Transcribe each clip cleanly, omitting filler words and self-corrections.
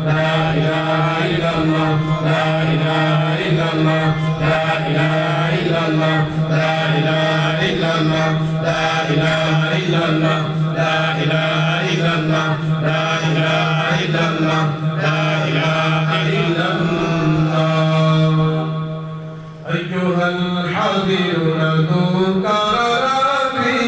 لا إله إلا الله لا إله إلا الله لا إله إلا الله لا إله إلا الله لا إله إلا الله لا إله إلا الله لا إله إلا الله لا إله إلا الله أيها الحاضرون ذكراني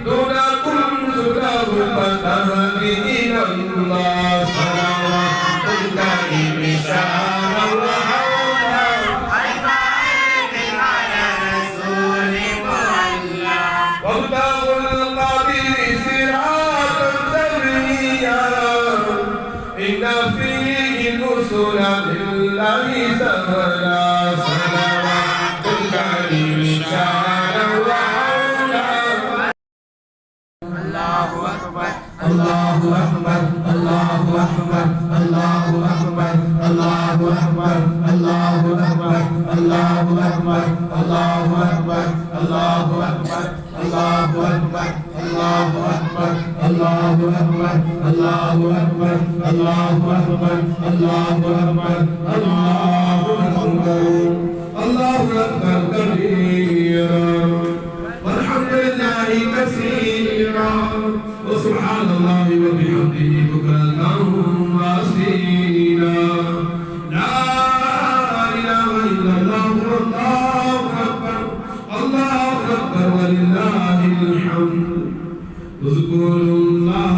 دونكم ذكره فتهدي إلى الله صلوات الله بشارة وحولا على رسول الله وابتغوا القدير صراطا سويا إن فيه الرسل لله سهلا صلوات الله بشارة وحولا الله أكبر الله أكبر الله أكبر الله أكبر الله أكبر الله أكبر الله أكبر الله أكبر الله أكبر الله أكبر الله أكبر الله أكبر الله أكبر الله أكبر الله أكبر الله أكبر الله أكبر كبيرا والحمد لله كثيرا وسبحان الله وبحمده بكرة وأصيلا لا إله إلا الله والله أكبر الله أكبر ولله الحمد اذكروا الله